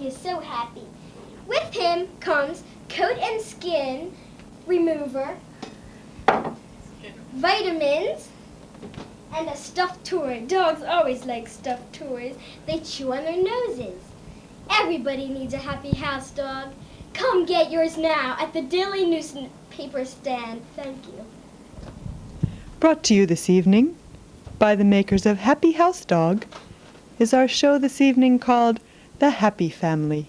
he is so happy. With him comes coat and skin remover, vitamins, and a stuffed toy. Dogs always like stuffed toys. They chew on their noses. Everybody needs a happy house dog. Come get yours now at the Daily Newspaper stand. Thank you. Brought to you this evening by the makers of Happy House Dog is our show this evening called The Happy Family.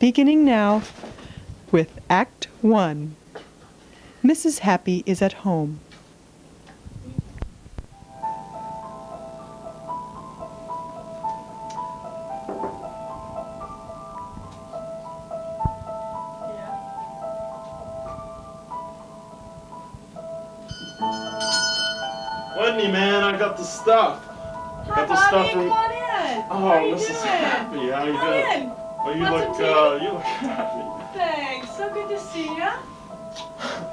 Beginning now with Act 1. Mrs. Happy is at home. Whitney, man, I got the stuff. Hi, Bobby, come on in. Oh, How you Mrs. doing? Happy, how you Come doing? in. Oh, you Want look some happy. Thanks. So good to see ya.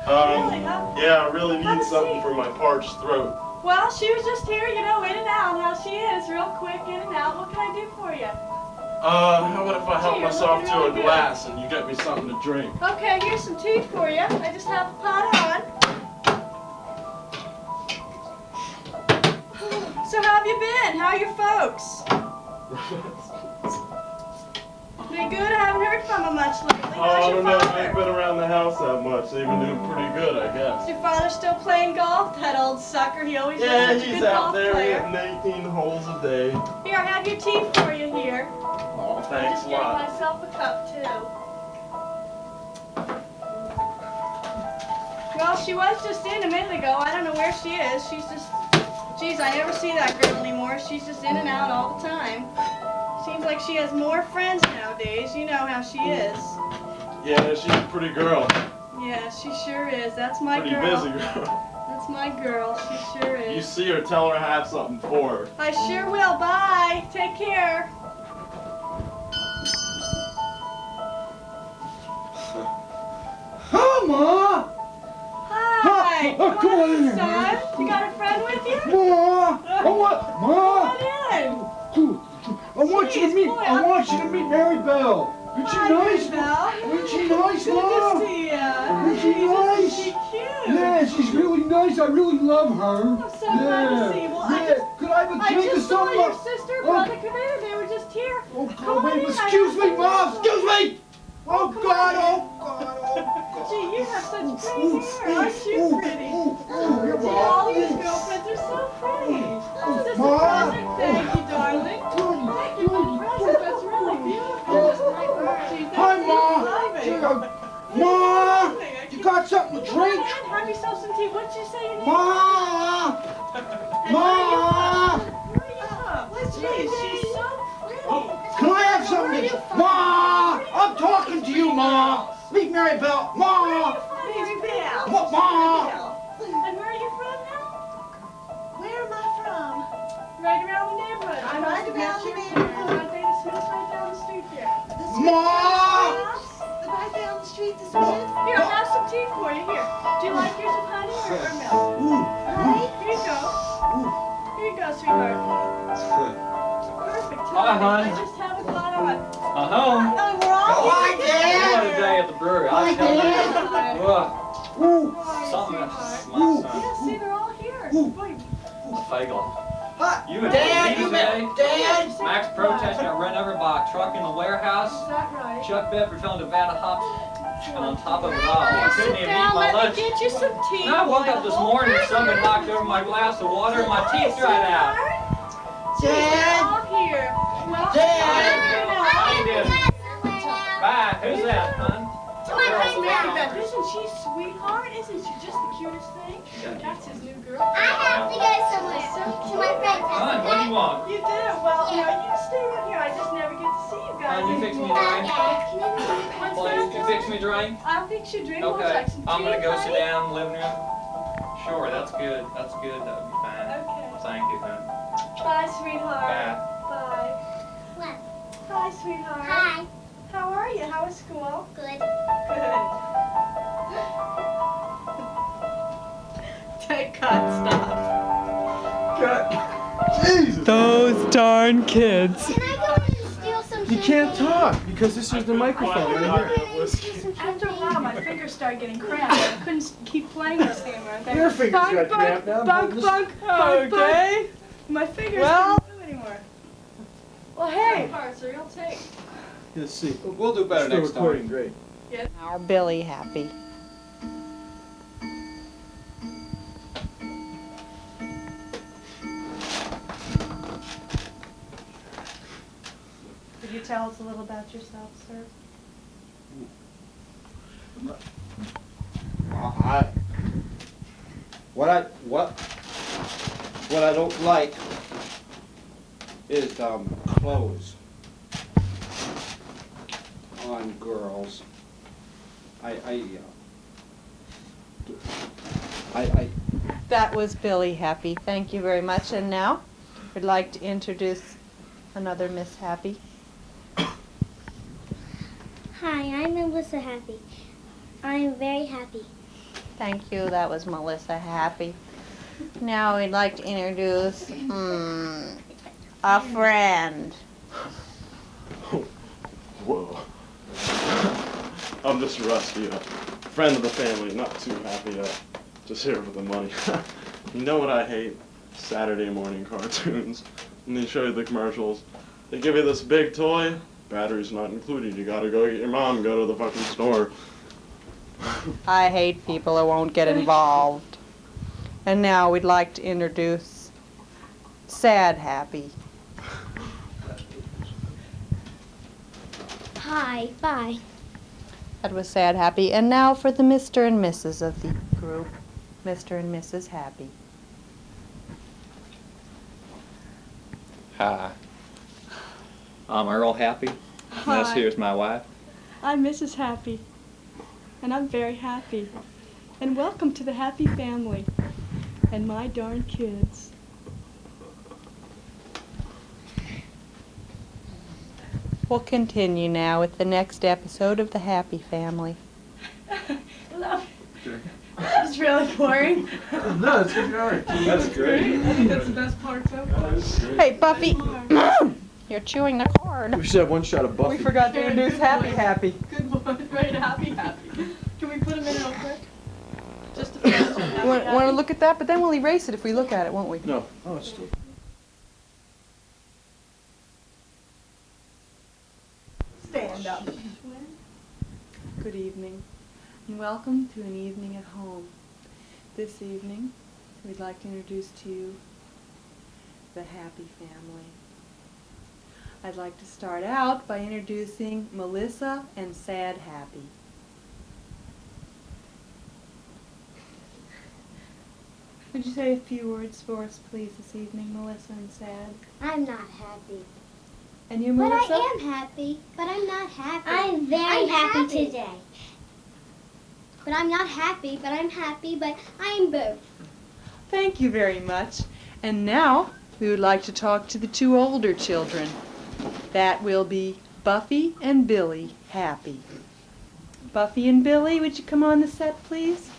Um, Really, huh? yeah, I really Have need a something seat. for my parched throat. Well, she was just here, you know, in and out. How she is, real quick, in and out. What can I do for you? How about if I help Gee, you're myself looking to really a good. glass and you get me something to drink? Okay, here's some tea for you. I just have the pot on. So how have you been? How are your folks? They good? I haven't heard from them much lately. Oh, How's I your don't know. father? They've been around the house that much. They've been doing pretty good, I guess. Is your father still playing golf? That old sucker. He always was Yeah, such a he's good out golf there player. hitting 18 holes a day. Here, I have your tea for you here. Oh, I thanks just a gave lot. myself a cup too. Well, she was just in a minute ago. I don't know where she is. She's just, geez, I never see that girl anymore. She's just in and out all the time. Seems like she has more friends nowadays. You know how she is. Yeah, she's a pretty girl. Yeah, she sure is. That's my Pretty girl. busy girl. That's my girl. She sure You is. see her, tell her I have something for her. I sure will. Bye. Take care. Hi, Ma! Hi. Oh, come on in. Son. You got a friend with you? Ma! Ma! Come on in. I want you to Jeez, meet. boy, I want you to meet Mary Bell. Isn't she Hi, nice? Belle. Isn't she nice, Good Ma? to see ya. Isn't she nice? She cute. Yeah, she's really nice. I really love her. I'm so glad to see you. Well, Could I have a I drink or just saw something? your sister, brother, come in. They were just here. Oh, Come God, on wait, in, excuse me, Ma. Excuse me. Oh, come God, on in. oh, God, oh, God. Gee, you have such pretty hair. Aren't you pretty? Here, Gee, Ma. all these girlfriends are so pretty. Is this a Ma. present? Thank you, darling. Thank you for the present. That's really beautiful. Gee, Hi, that's Ma. exciting. Ma, you got something to Come on drink? in, have yourself some tea. What'd you say your name? Ma! Ma! Where are you from? Gee, she's so pretty. Can I have something? Ma! I'm talking to you, Ma! Meet Mary Bell. Ma! Baby Belle. What, Ma? And where are you from now? Where am I from? Right around the neighborhood. I'm must right have around met the you neighborhood. on Data Smith's right down the street here. The Ma! The right down the street, the Smith. Here, I have some tea for you. Here. Do you like yours with honey or milk? Ooh. Honey? Here you go. Here you go, sweetheart. Perfect. Hi, hon. I just have a pot on. I'm home. Oh, we're all Hi, here. Dad. What a day at the brewery. Hi, I tell you. Dad. Ugh, Ooh. something Sweetheart. my son. Yeah, see, they're all here. Ooh. Boy, Fagel. Hi. You and Dad, me you today? met Dad? Max protest got run over by a truck in the warehouse. is that right? Chuck Bedford fell into Nevada hops and on top of it all. I couldn't Sit even eat down, my let me lunch. get you some tea. And I woke boy. up this morning and somebody knocked over my glass of water and my teeth dried out. They're all here. Well, Dad. How you doing? Bye. Who's that, hon? That's Mary Beth. Isn't she sweetheart? Isn't she just the cutest thing? That's his new girl. I have to go somewhere to my friend's house. Hon, what do you want? You do? Well, you know, you stay right here. I just never get to see you guys. Hon, you fix me a anymore. drink? What's Please, you that? fix me a drink? I don't think she drink. We'll Okay, like some I'm gonna tea, go honey. sit down in the living room. Sure, that's good. That's good. That would be fine. Okay. Thank you, hon. Bye, sweetheart. Bye. Bye. What? Hi, sweetheart. Hi. How are you? How is school? Good. Good. Take cut, stop. Jesus. Those darn kids. Can I go and steal some You can't talk because this is the microphone right here. After a while, my fingers started getting cramped. I couldn't keep playing this hammer. Your fingers got cramped now. Okay. My fingers Well- couldn't do anymore. Well, hey. Parts are real take. Let's see. We'll do better Still next recording, time. great. Our Billy happy. Could you tell us a little about yourself, sir? What I don't like is clothes on girls. That was Billy Happy. Thank you very much. And now, we'd like to introduce another Miss Happy. Hi, I'm Melissa Happy. I am very happy. Thank you. That was Melissa Happy. Now we'd like to introduce a friend. Whoa. I'm just Rusty, a friend of the family, not too happy, just here for the money. You know what I hate? Saturday morning cartoons. And they show you the commercials. They give you this big toy, batteries not included. You gotta go get your mom, go to the fucking store. I hate people who won't get involved. And now we'd like to introduce Sad Happy. Hi, bye. That was Sad Happy. And now for the Mr. and Mrs. of the group, Mr. and Mrs. Happy. Hi. I'm Earl Happy. Hi. This here's my wife. I'm Mrs. Happy, and I'm very happy. And welcome to the Happy Family and my darn kids. We'll continue now with the next episode of The Happy Family. That's really boring. No, it's good. That's great. I think that's the best part so far. Hey, Buffy, you're chewing the cord. We should have one shot of Buffy. We forgot to introduce Happy Happy. Good one. Right, Happy. Can we put them in real quick? Just to finish it. Happy, Want to Happy. look at that? But then we'll erase it if we look at it, won't we? No. Oh, it's still. Stand up. Good evening, and welcome to an evening at home. This evening, we'd like to introduce to you the Happy Family. I'd like to start out by introducing Melissa and Sad Happy. Would you say a few words for us, please, this evening, Melissa and Sad? I'm not happy. And you, But Melissa? I am happy. But I'm not happy. I'm very happy today. But I'm not happy. But I'm happy. But I'm both. Thank you very much. And now, we would like to talk to the two older children. That will be Buffy and Billy Happy. Buffy and Billy, would you come on the set, please?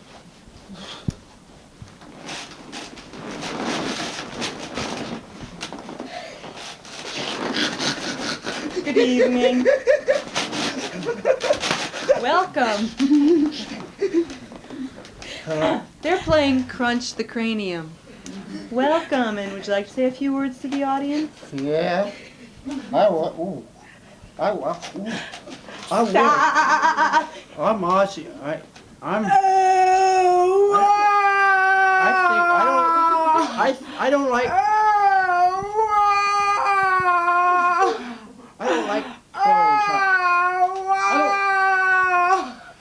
Good evening. Welcome. They're playing Crunch the Cranium. Welcome, and would you like to say a few words to the audience? Yeah. I want. Ooh. I want. Ooh. I want. Stop! I'm Ozzy. I'm. Oh, I don't like. I don't like clothes.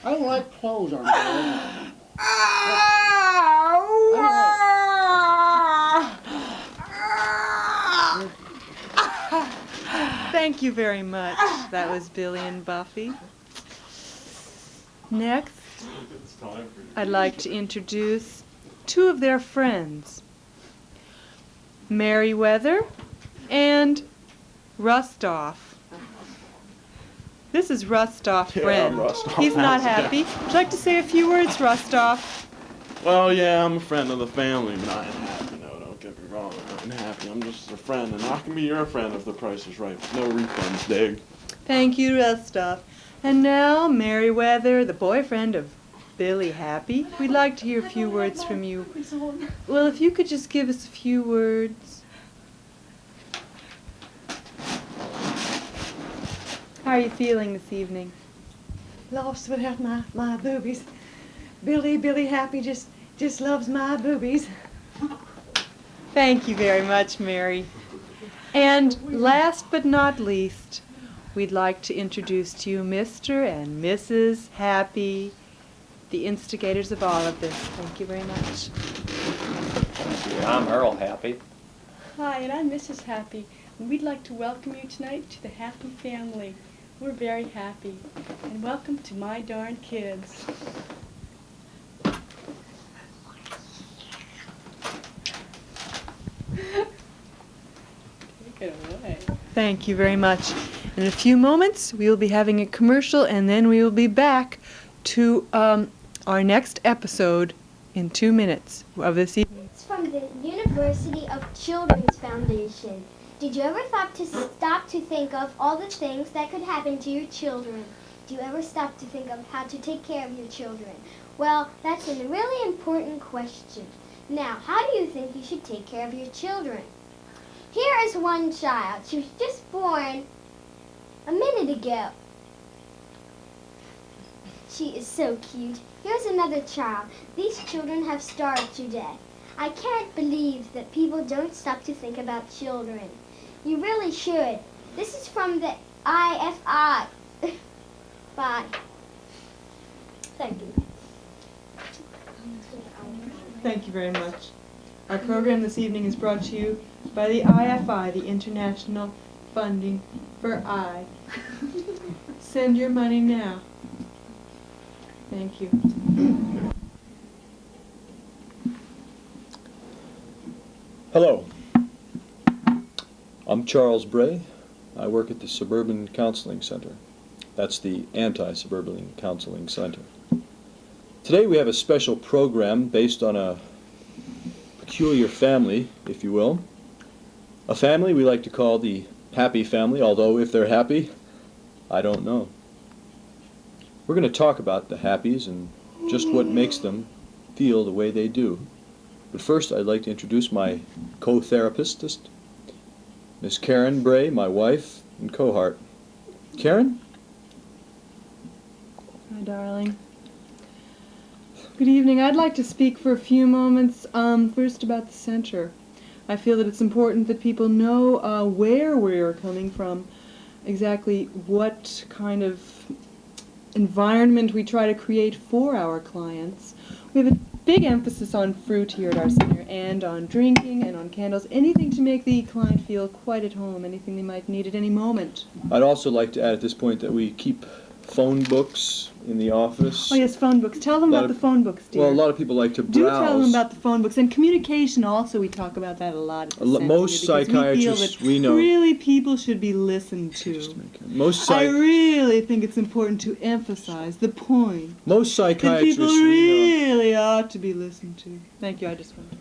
I don't like clothes on girls. Thank you very much. That was Billy and Buffy. Next, It's time for you. I'd like to introduce two of their friends, Merryweather and Rustoff. This is Rustoff Yeah, friend. I'm Rustoff. He's not Yeah. happy. Would you like to say a few words, Rustoff? Well, yeah, I'm a friend of the family, but I ain't happy. No, don't get me wrong. I ain't happy. I'm just a friend, and I can be your friend if the price is right. No refunds, dig. Thank you, Rustov. And now, Merriweather, the boyfriend of Billy Happy, we'd like to hear a few words from you. Well, if you could just give us a few words. How are you feeling this evening? Lost without my boobies. Billy Happy just loves my boobies. Thank you very much, Mary. And last but not least, we'd like to introduce to you Mr. and Mrs. Happy, the instigators of all of this. Thank you very much. I'm Earl Happy. Hi, and I'm Mrs. Happy, and we'd like to welcome you tonight to the Happy Family. We're very happy, and welcome to my darn kids. Take it away. Thank you very much. In a few moments, we will be having a commercial, and then we will be back to our next episode in 2 minutes of this evening. It's from the University of Children's Foundation. Did you ever stop to think of all the things that could happen to your children? Do you ever stop to think of how to take care of your children? Well, that's a really important question. Now, how do you think you should take care of your children? Here is one child. She was just born a minute ago. She is so cute. Here's another child. These children have starved to death. I can't believe that people don't stop to think about children. You really should. This is from the IFI. Bye. Thank you. Thank you very much. Our program this evening is brought to you by the IFI, the International Funding for I. Send your money now. Thank you. Hello, I'm Charles Bray. I work at the Suburban Counseling Center. That's the Anti-Suburban Counseling Center. Today we have a special program based on a peculiar family, if you will. A family we like to call the Happy Family, although if they're happy, I don't know. We're going to talk about the Happies and just what makes them feel the way they do. But first, I'd like to introduce my co-therapist, Miss Karen Bray, my wife and cohort. Karen? Hi, darling. Good evening. I'd like to speak for a few moments, first about the center. I feel that it's important that people know where we're coming from, exactly what kind of environment we try to create for our clients. We have a big emphasis on fruit here at our center, and on drinking and on candles, anything to make the client feel quite at home, anything they might need at any moment. I'd also like to add at this point that we keep phone books in the office. Oh yes, phone books. Tell them about the phone books, dear. Well, a lot of people like to browse. Do tell them about the phone books. And communication also, we talk about that a lot at the center, most psychiatrists we know. Really, people should be listened to. I really think it's important to emphasize the point. Most psychiatrists that people really ought to be listened to. Thank you, I just wanted to.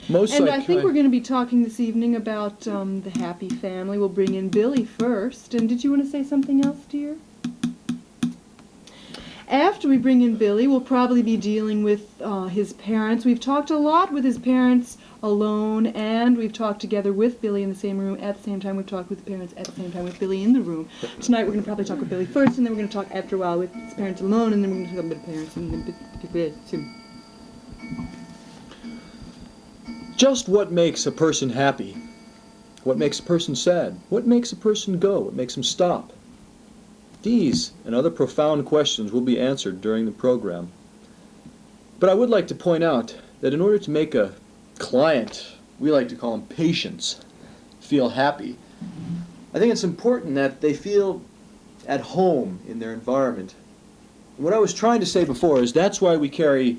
And I think we're going to be talking this evening about the Happy Family. We'll bring in Billy first. And did you want to say something else, dear? After we bring in Billy, we'll probably be dealing with his parents. We've talked a lot with his parents alone, and we've talked together with Billy in the same room at the same time. We've talked with the parents at the same time with Billy in the room. Tonight we're going to probably talk with Billy first, and then we're going to talk after a while with his parents alone, and then we're going to talk about the parents and then Just what makes a person happy? What makes a person sad? What makes a person go? What makes them stop? These and other profound questions will be answered during the program. But I would like to point out that in order to make a client, we like to call them patients, feel happy, I think it's important that they feel at home in their environment. What I was trying to say before is that's why we carry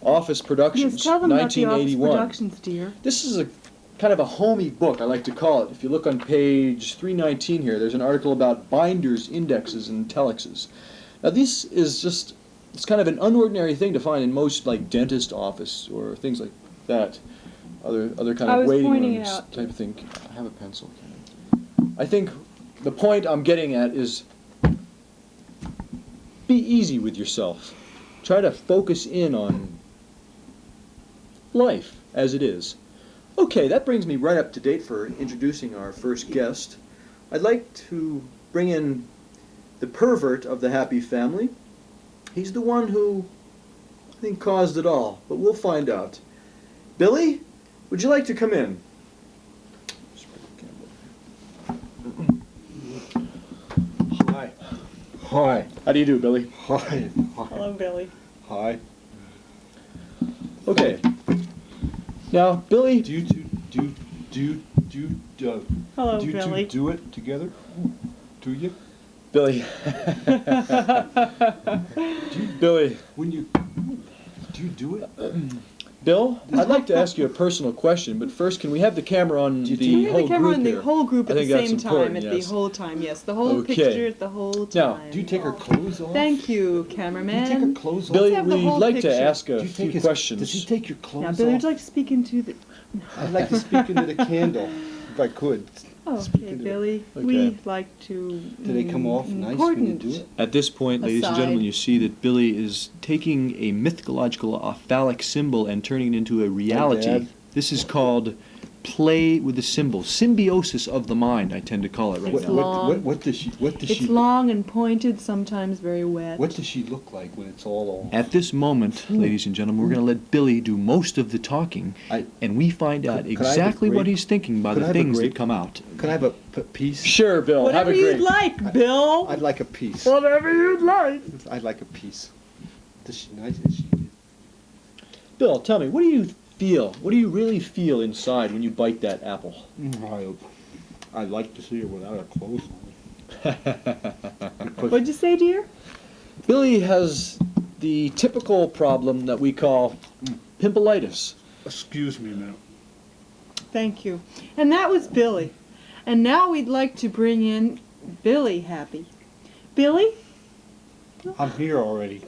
Office Productions, yes, tell them 1981. About the Office Productions, dear. This is a kind of a homey book, I like to call it. If you look on page 319 here, there's an article about binders, indexes, and telexes. Now this is just, it's kind of an unordinary thing to find in most like dentist office or things like that. Other kind of waiting rooms type of thing. I have a pencil. I think the point I'm getting at is be easy with yourself. Try to focus in on life as it is. Okay, that brings me right up to date for introducing our first guest. I'd like to bring in the pervert of the Happy Family. He's the one who, I think, caused it all, but we'll find out. Billy, would you like to come in? Hi. Hi. How do you do, Billy? Hi. Hello, Billy. Hi. Okay. Now, Billy, Do you Hello, Billy. do it together? Do you? Billy. Billy. When you do you do it? Bill, I'd like to ask you a personal question, but first, can we have the camera on Can the we have whole the camera group on the here? whole group I at the think that's same time? important, At yes. the whole time, yes. The whole Okay. picture at the whole Now, time. Do you take her clothes off? Thank you, Do you cameraman. take her clothes off? Billy, have the we'd whole like to picture. ask Do a you take few his, questions. Does he take your clothes Now, Billy, would off? you like to speak into the... I'd like to speak into the candle, if I could. Oh, Speak okay, into Billy. Okay. We'd like to... Do they come off nice when you important. do it? At this point, ladies and Aside. gentlemen, you see that Billy is taking a mythological phallic symbol and turning it into a reality. Dad. This is called play with the symbol. Symbiosis of the mind, I tend to call it right It's now. long. What does she It's long and pointed, sometimes very wet. What does she look like when it's all At this moment, ladies and gentlemen, we're going to let Billy do most of the talking, I- and we find out Could I have a exactly what grape? he's thinking by Could I the have a things that grape? come out. Can I have a piece? Sure, Bill. Whatever have a you'd grape. like, Bill. I'd like a piece. Whatever you'd like. I'd like a piece. Does she nice? Is she? Bill, tell me, what do you feel? What do you really feel inside when you bite that apple? I'd like to see her without her clothes on. What'd you say, dear? Billy has the typical problem that we call pimpleitis. Excuse me a minute. Thank you. And that was Billy. And now we'd like to bring in Billy Happy. Billy? I'm here already.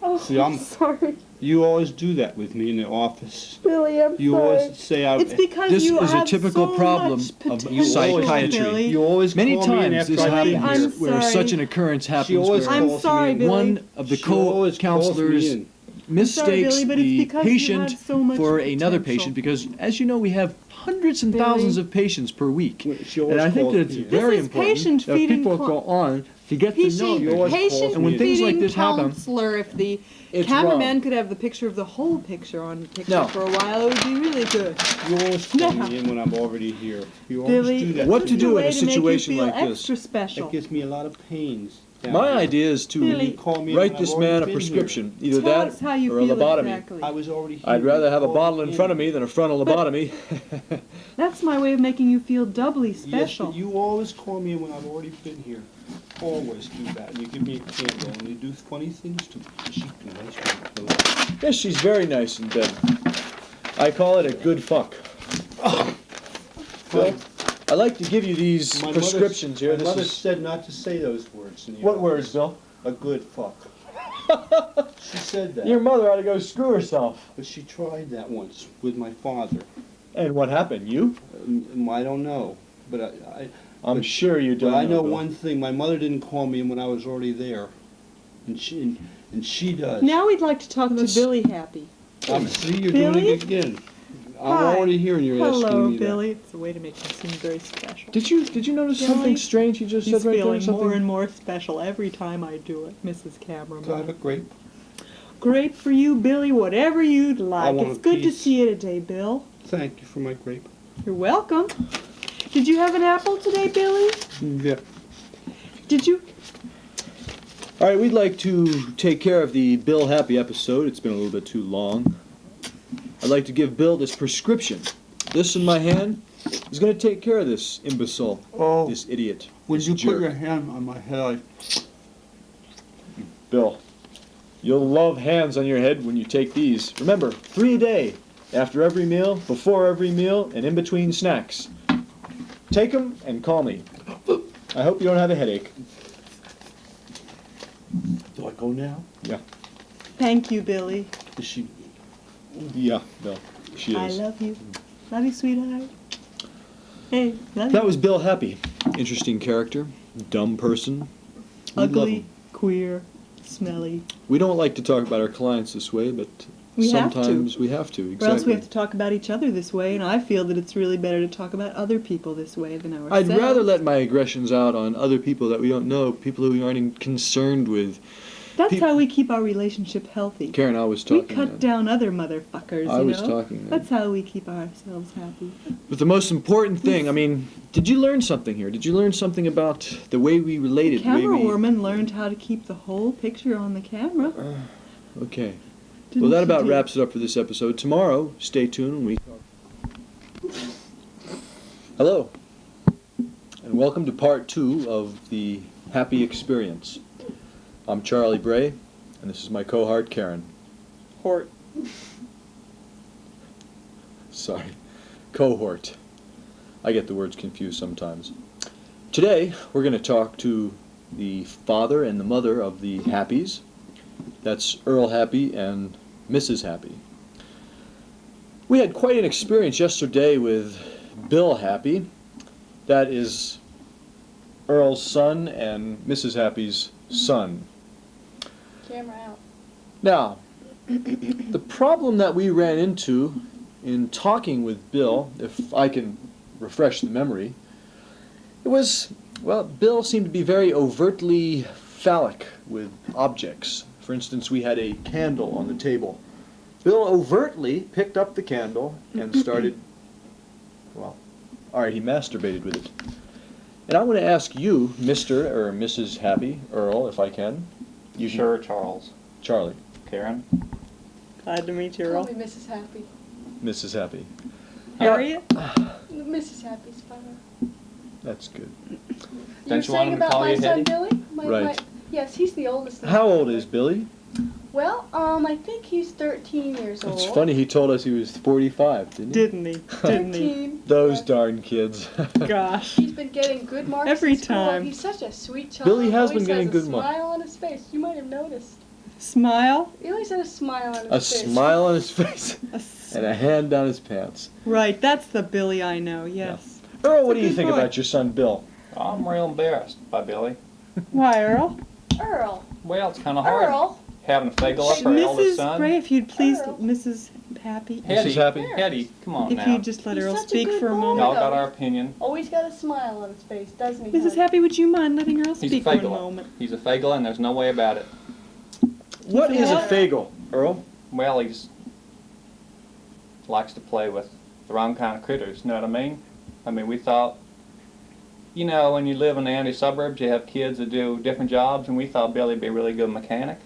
Oh, See, I'm- sorry. You always do that with me in the office. Billy, I'm You sorry. always say I. It's because This you is a have typical so problem much of potential, psychiatry. Billy. You always Many call me in times after this I've been happens here. I'm where sorry. such an occurrence happens always where I'm calls sorry, me Billy. one of the She always calls me co-counselors in. sorry, mistakes Billy, but it's the because you patient had so much for another potential. patient because, as you know, we have hundreds and Billy. thousands of patients per week. She always And I think calls that it's me in. very This is important patient that feeding people cl- go on to get to know Patient, you. always patient calls And when me. things like feeding this happen, counselor, if the it's cameraman wrong. could have the picture of the whole picture on the picture No. for a while, it would be really good. You always call No. me in when I'm already here. You always Billy, do that. What to this is do a in a way to make you situation feel like this? extra special. That gives me a lot of pains. down My here. idea is to Billy, call me write when this I've man already a been prescription, either Tell that us how you or a feel lobotomy. exactly. I was already here. I'd rather have a You bottle called in front of me than a frontal But- lobotomy. That's my way of making you feel doubly Yes, special. but you always call me in when I've already been here. Always do that. And you give me a candle and you do funny things to me. She's nice with her clothes. Yes, she's very nice in bed. I call it a good fuck. Phil, I like to give you these My prescriptions here. My This mother is said not to say those words. In the what office. words, Bill? A good fuck. She said that. Your mother ought to go screw herself. But she tried that once with my father. And what happened? You? I don't know. But I'm But- sure you don't. But I know Bill. one thing. My mother didn't call me when I was already there. And she does. Now we'd like to talk to This- Billy Happy. See, you're Billy? doing it again. I'm Hi. already here and you're asking Hello, me that. Billy. It's a way to make you seem very special. Did you notice Billy? something strange he just He's said right there? feeling Something? more and more special every time I do it, Mrs. Can I have a Cameraman. grape? Great for you, Billy, whatever you'd like. want It's a good to piece. see you today, Bill. Thank you for my grape. You're welcome. Did you have an apple today, Billy? Yeah. Did you? All right, we'd like to take care of the Bill Happy episode. It's been a little bit too long. I'd like to give Bill this prescription. This in my hand is going to take care of this imbecile, Oh, this idiot, when this you jerk. put your hand on my head, Bill, you'll love hands on your head when you take these. Remember, 3 a day, after every meal, before every meal, and in between snacks. Take them and call me. I hope you don't have a headache. do I go now? Thank you, Billy. Is she? Yeah, Bill, she I is. love you. Love you, sweetheart. Hey, love you. That was Bill Happy. interesting character, dumb person. We love Ugly, him. queer, smelly. We don't like to talk about our clients this way, but We have to. sometimes we have to. Exactly. Or else we have to talk about each other this way, and I feel that it's really better to talk about other people this way than I'd ourselves. rather let my aggressions out on other people that we don't know, people who we aren't even concerned with. That's how we keep our relationship healthy. Karen, I was We talking. cut down other motherfuckers, I you was know? talking. That's how we keep ourselves happy. But the most important thing, I mean, did you learn something here? Did you learn something about the way we related? The camera the way we... woman learned how to keep the whole picture on the camera. Okay. Didn't Well, that she, about dear? wraps it up for this episode. Tomorrow, stay tuned. Hello, and welcome to part 2 of the Happy Experience. I'm Charlie Bray, and this is my cohort Karen. Hort. Sorry, cohort. I get the words confused sometimes. Today, we're going to talk to the father and the mother of the Happies. That's Earl Happy and Mrs. Happy. We had quite an experience yesterday with Bill Happy. That is Earl's son and Mrs. Happy's son. Camera out. Now, the problem that we ran into in talking with Bill, if I can refresh the memory, it was, well, Bill seemed to be very overtly phallic with objects. For instance, we had a candle on the table. Bill overtly picked up the candle and started, well, all right, he masturbated with it. And I want to ask you, Mr. or Mrs. Happy, Earl, if I can. You can- Sure, Charles. Charlie. Karen? Glad to meet you, Call Earl. me Mrs. Happy. Mrs. Happy. Harriet? Mrs. Happy's fine. That's good. Don't you want him to about call my you son Hetty? Billy? Right. Yes, he's the oldest. in the How old family. is Billy? Well, I think he's 13 years old. It's funny, he told us he was 45, didn't he? Didn't he? Didn't he? 13. Those Yes. darn kids. Gosh. He's been getting good marks Every in school. time. He's such a sweet child. Billy has Always been getting has good a marks. smile on his face. You might have noticed. Smile? He always had a smile on his A face. smile on his face A s- and a hand down his pants. Right, that's the Billy I know, yes. Earl, what do a you good think boy. about your son Bill? I'm real embarrassed by Billy. Why, Earl? Earl. Well, it's kind of hard Earl. having a fagel up our eldest Mrs. son. Gray, if you'd please, Earl. Mrs. Happy, Hetty, Mrs. Happy? Hetty, come on if now. you'd just let He's Earl such a speak good for a boy. We all moment. got our opinion. Always got a smile on his face, doesn't he? Mrs. honey? Happy, would you mind letting Earl He's a speak for a fagel. moment? He's a fagel and there's no way about it. What is a What? fagel, Earl? Well, he's likes to play with the wrong kind of critters, know what I mean? I mean, we thought, you know, when you live in the Andy suburbs, you have kids that do different jobs, and we thought Billy'd be a really good mechanic.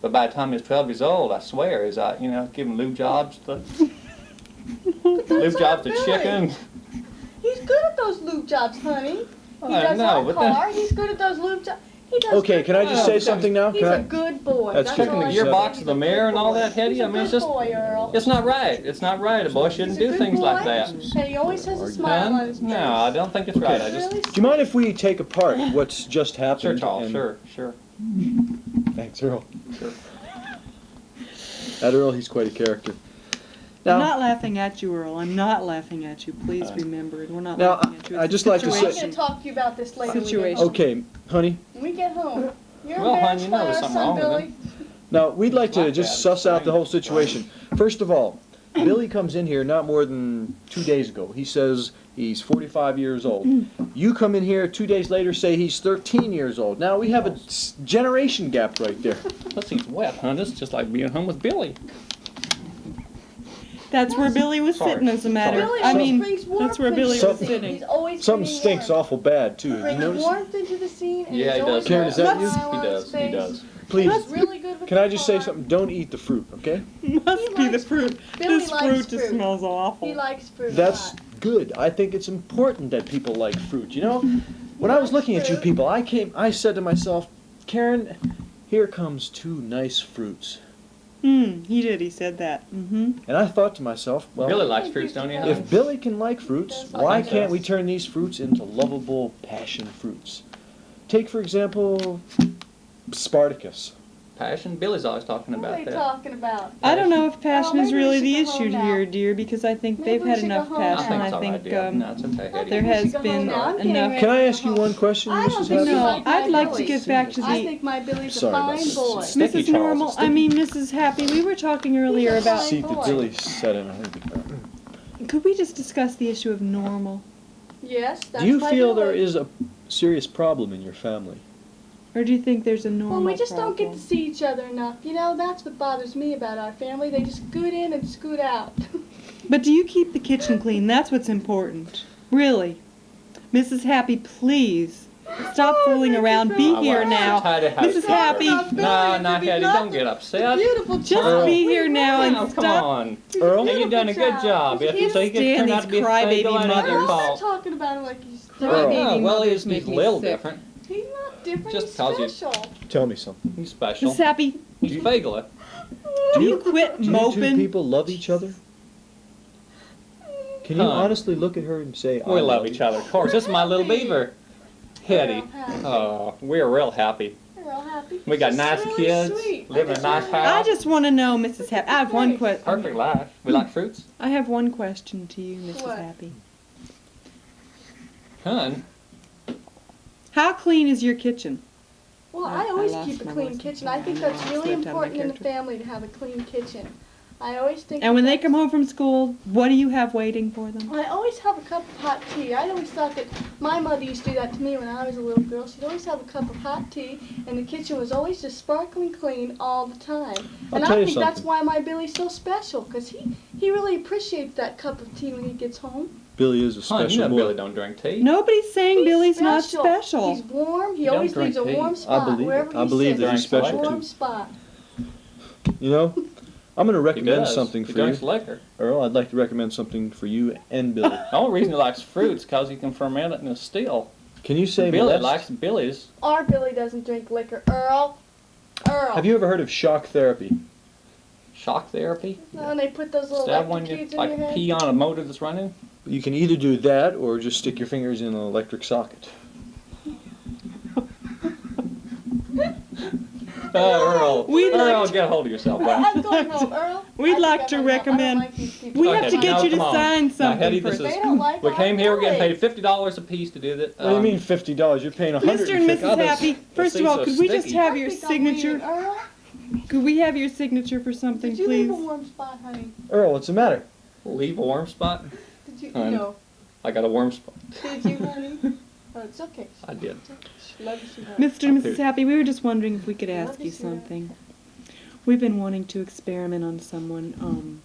But by the time he was 12 years old, I swear, he's out, you know, giving lube jobs to lube jobs to Billy. chicken. He's good at those lube jobs, honey. He I does know, our but then- car. He's good at those lube jobs. He does. Okay, good can I just say jobs. something now? He's Can a I? good boy. That's That's good. all I Checking the say. gearbox He's of the a good mirror and all boy. that, Hetty, He's I mean, a it's good just- boy, Earl. It's not right. It's not right. A boy shouldn't He's a do good things like boy. that. And he always has a smile on his face. No, I don't think it's right. I just Really? Do you mind if we take apart what's just happened? sure, Charles. and- Sure. Thanks, Earl. Sure. That Earl, he's quite a character. I'm Now, not laughing at you, Earl. I'm not laughing at you. Please remember it. We're not Now, laughing at you. I It's just a like to say- I'm going situation. to talk to you about this later. Situation. okay, honey. When we get home. You're Well, hon, embarrassed you know by there's our something son, wrong with Billy. him. Now, we'd like to Like just that. suss out the whole situation. First of all, Billy comes in here not more than 2 days ago. He says he's 45 years old. You come in here 2 days later, say he's 13 years old. Now, we have a generation gap right there. Plus he's wet, hon. It's just like being home with Billy. That's where Billy was Sorry. sitting, as a matter. Billy I always mean, brings warmth that's where into Billy the was Some- scene. sitting. He's always Something bringing stinks warmth. awful bad, too. Did you Brings notice? warmth into the scene. And Yeah, he's he always does. Karen, got is that a you? smile He on does. his He face. does. Please, He's really good with can the I just say car. something? Don't eat the fruit, okay? Must He be the likes fruit. Billy This likes fruit just fruit. smells awful. He likes fruit That's a lot. good. I think it's important that people like fruit. You know, when I was looking at you people, I said to myself, Karen, here comes 2 nice fruits. He did. He said that. Mm-hmm. And I thought to myself, well, Billy likes fruits, don't you, hon? if Billy can like fruits, Does why like can't that. we turn these fruits into lovable passion fruits? Take, for example, Spartacus. Passion? Billy's always talking What are about they that. talking about? I don't know if passion is maybe we really should the go issue home now. here, dear, because I think Maybe they've we had should go enough home I passion. think now. it's I all right, think dear. No, it's okay, Hetty. there we has should go home been now. I'm getting enough. ready Can I to ask go you home. one question, I don't Mrs. think Happy? you No, like my I'd like to Billy. get back to I the think my Billy's a Sorry about fine that. boy. Sticky Mrs. Charles, Normal. sticky. I mean, Mrs. Happy. We were talking earlier He's a about. fine Seat that boy. Billy sat in. I think. Could we just discuss the issue of normal, Yes, that's Do you my feel there Billy. is a serious problem in your family? or do you think there's a normal? Well, we just problem? don't get to see each other enough. You know, that's what bothers me about our family. They just scoot in and scoot out. But do you keep the kitchen clean? That's what's important. Really. Mrs. Happy, please. Stop fooling around. Be I here was now. tired of Mrs. Happy. No, no, Hetty, don't get upset. Beautiful Just child. be here now and Oh, come stop. on. Earl? Hey, you've done a good job. If you say he stand turned out these to be a crybaby fake, it ain't mothers. your I'm fault. talking about him like he's Earl. Oh, well, mothers he's a make me little sick. different. He's not different. Just He's 'cause you- special. Tell me something. He's special. Mrs. Happy, He's Fagler. do you quit Do you two moping? people love each other? Can you Huh. honestly look at her and say, We love each other, of course. This is my little beaver. Hetty. Oh, we're real happy. We're all happy. We got He's nice really kids, sweet. live in a Like nice a I house. just want to know, Mrs. Happy. I have one question. Perfect life. We like fruits. I have one question to you, Mrs. What? Happy. Hun, How clean is your kitchen? Well, I I always lost keep a my clean voice. kitchen. I think I know, that's I really slipped out of my important in the character. family to have a clean kitchen. I always think. And when they that's- come home from school, what do you have waiting for them? I always have a cup of hot tea. I always thought that my mother used to do that to me when I was a little girl. She'd always have a cup of hot tea, and the kitchen was always just sparkling clean all the time. I'll And tell I you think that's something. why my Billy's so special, because he really appreciates that cup of tea when he gets home. Billy is a hun, you special know boy. Billy don't drink tea. Nobody's saying He's Billy's not He's special. warm. He don't always drink leaves a tea. warm spot believe it. wherever I he believe sits. that he's Drinks special liquor. Warm too. spot. You know, I'm going to He recommend does. something He for drinks you. liquor. Earl, I'd like to recommend something for you and Billy. The only reason he likes fruits is because he can ferment it in a still. Can you say Billy molest? likes Billy's. Our Billy doesn't drink liquor. Earl. Have you ever heard of shock therapy? Shock therapy. No, and they put those little Stab one electrocudes you in your like head. pee on a motor that's running. You can either do that or just stick your fingers in an electric socket. Earl, We'd like Earl, to- get a hold of yourself, bud. I'm going home, Earl. We'd I think like I'm to going home. I don't recommend- like these people. We Okay, have to get now, you to come on. sign Now, something Hetty, for this us. is- They don't like We our came here, we're getting Billy. paid $50 a piece to do that. What do you mean $50? You're paying $150. Mr. and Mrs. Happy, first of seats all, are could we just sticky. have I your think I'm weird. signature? Earl, Could we have your signature for something, did you leave a please? warm spot, honey? Earl, what's the matter? Leave a warm spot. Did you? Hun. No. I got a warm spot. Did you, honey? Oh, it's okay. I did. Love you, sweetheart. Mr. and Mrs. Happy, we were just wondering if we could Love ask you, you sweetheart. something. We've been wanting to experiment on someone,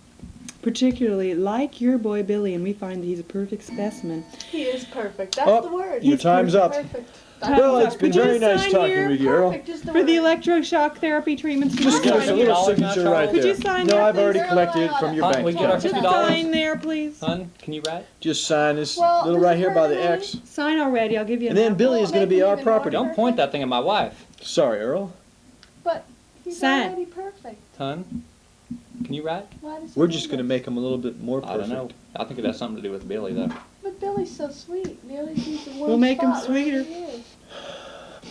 particularly like your boy Billy, and we find that he's a perfect specimen. He is perfect. That's Oh, the word. your He's time's up. Perfect. Well, it's been Could you very nice sign talking here? with you, Earl. Perfect is the For the word. electroshock therapy treatments, could Just you give us sign a here? little $50 signature now, right Charles. Could you there. sign No, there, I've already please? collected it from your Huh, bank we get our account. Just $50. sign there, please. Hun, can you write? Just sign this Well, little does right it here hurt by the any? X. Sign already. I'll give you And an then Billy is going to be our property. Don't point that thing at my wife. Sorry, Earl. But he's Sign. already perfect. Hun, can you write? Why does he We're do just going to this? make him a little bit more I don't know. perfect. I think it has something to do with Billy, though. But Billy's so sweet. Billy needs a warm We'll make him spot wherever sweeter. he is.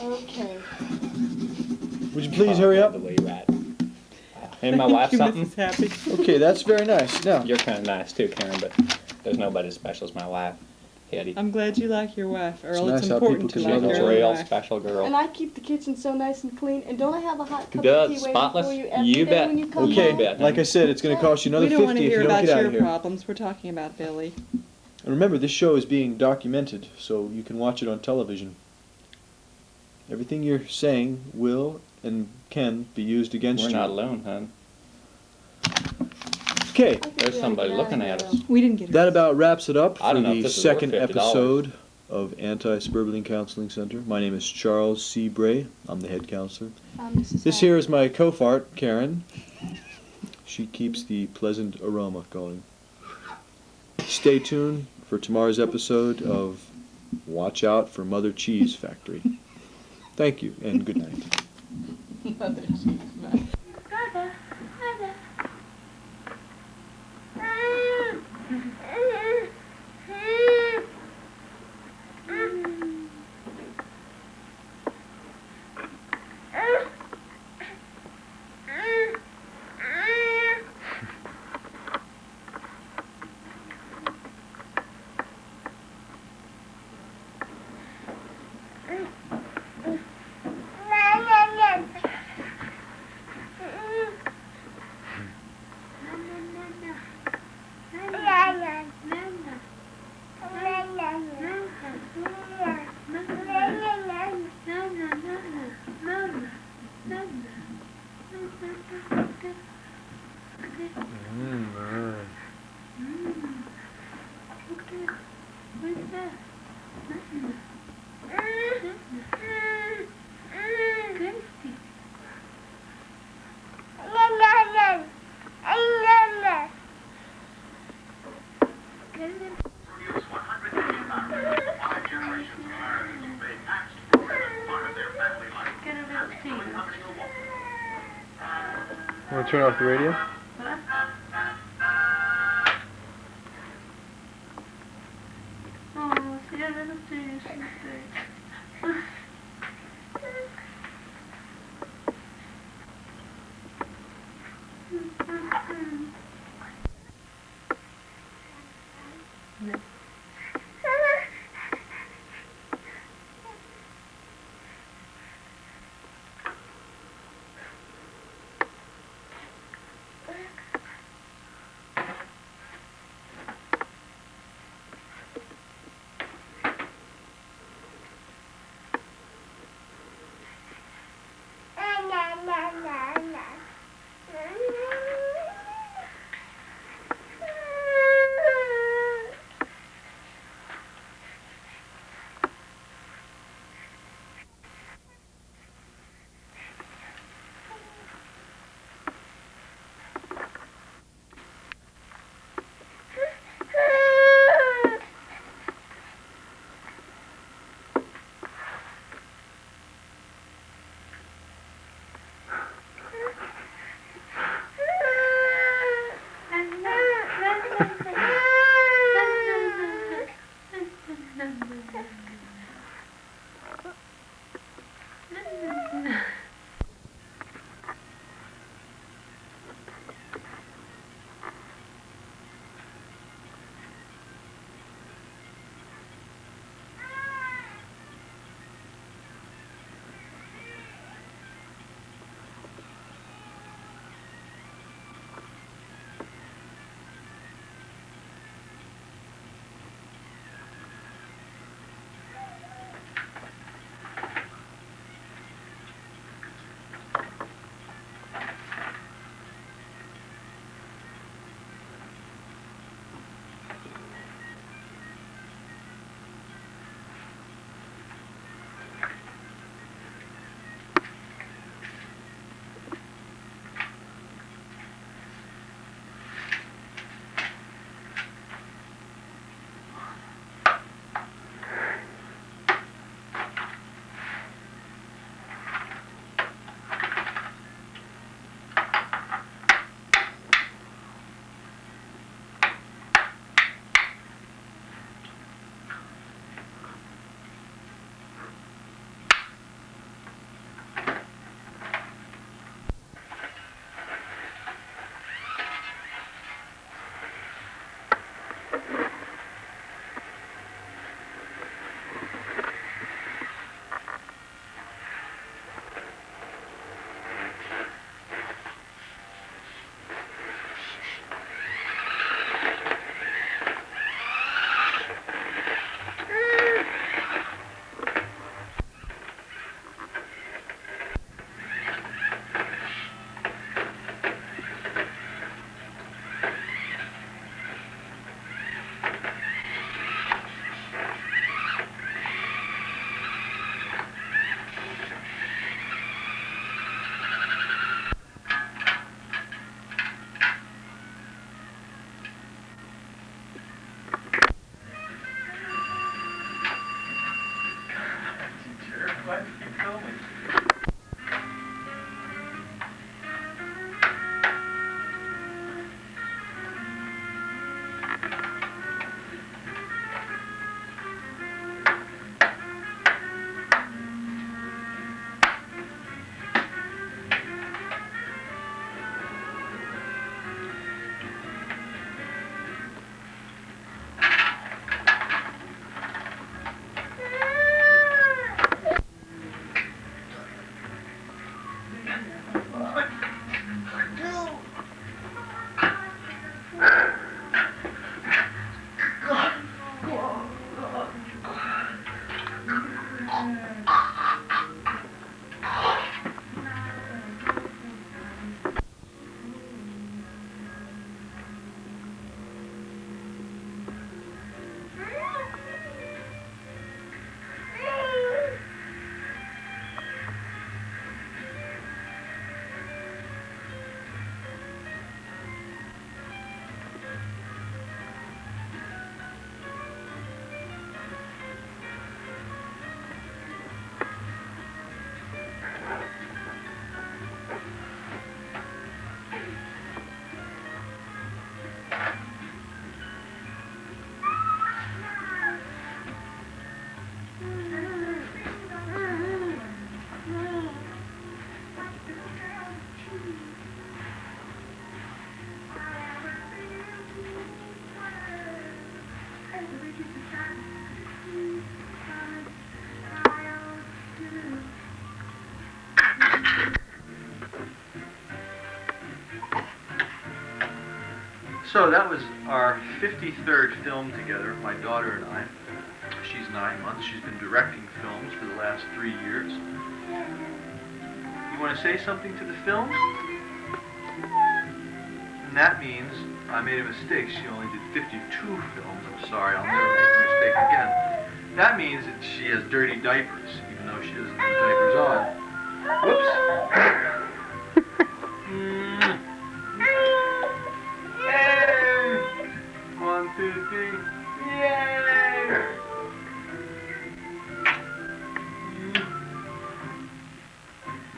Okay. Would you please hurry up? The way you write. And my Thank wife you, something? Mrs. Happy. Okay, that's very nice. Now, You're kind of nice too, Karen, but there's nobody as special as my wife, Hetty. I'm glad you like your wife, Earl. It's It's, nice how important people to can like love She's each a your other. real wife. special girl. And I keep the kitchen so nice and clean. And don't I have a hot cup Good, of tea waiting spotless. for you every You day bet. when you come Okay. okay, home? bet. like I said, it's going to cost you another We don't want $50 to if hear you don't about get out your of here. problems. We're talking about Billy. And remember, this show is being documented, so you can watch it on television. Everything you're saying will and can be used against We're you. not alone, hun. Okay, I think There's we somebody ought to get looking out at of us. We didn't get it. that about wraps it up I for don't know if the this is worth second $50. episode of Anti-Suburban Counseling Center. My name is Charles C. Bray. I'm the head counselor. Mrs. This here is my co-fart, Karen. She keeps the pleasant aroma going. Stay tuned for tomorrow's episode of Watch Out for Mother Cheese Factory. Thank you, and good night. Mother cheese, man. Want to turn off the radio? Oh, see, I never see you something. So that was our 53rd film together, my daughter and I. She's 9 months. She's been directing films for the last 3 years. You want to say something to the film? And that means I made a mistake. She only did 52 films. I'm sorry, I'll never make a mistake again. That means that she has dirty diapers, even though she doesn't have diapers on. Whoops. Yay! 1, 2, 3. Yay!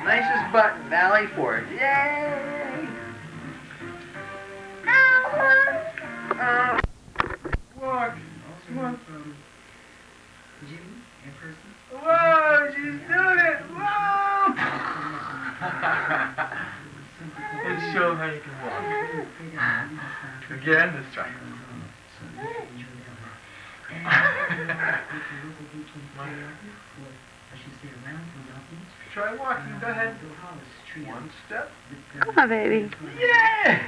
Nicest button, Valley Forge. Yay! Walk. Come on. Whoa, she's doing it! Whoa! Let's show how you can walk. Again, let's try. Try walking, go ahead. 1 step. Come on, baby. Yeah!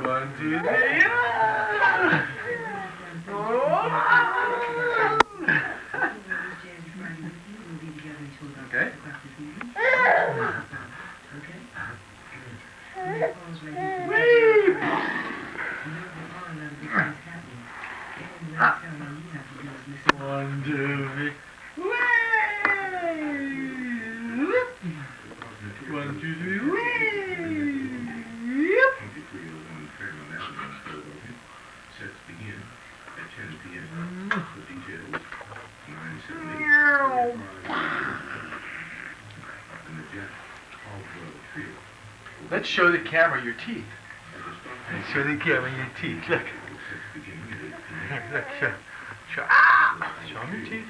One, two, three. Okay. One, two, three. 1, 2, 3. Sets begin at 10 p.m. For details, 978. And the Jack Caldwell Trio. Let's show the camera your teeth. Let's show the camera your teeth. Look. Look, show. Ah! Show them your teeth.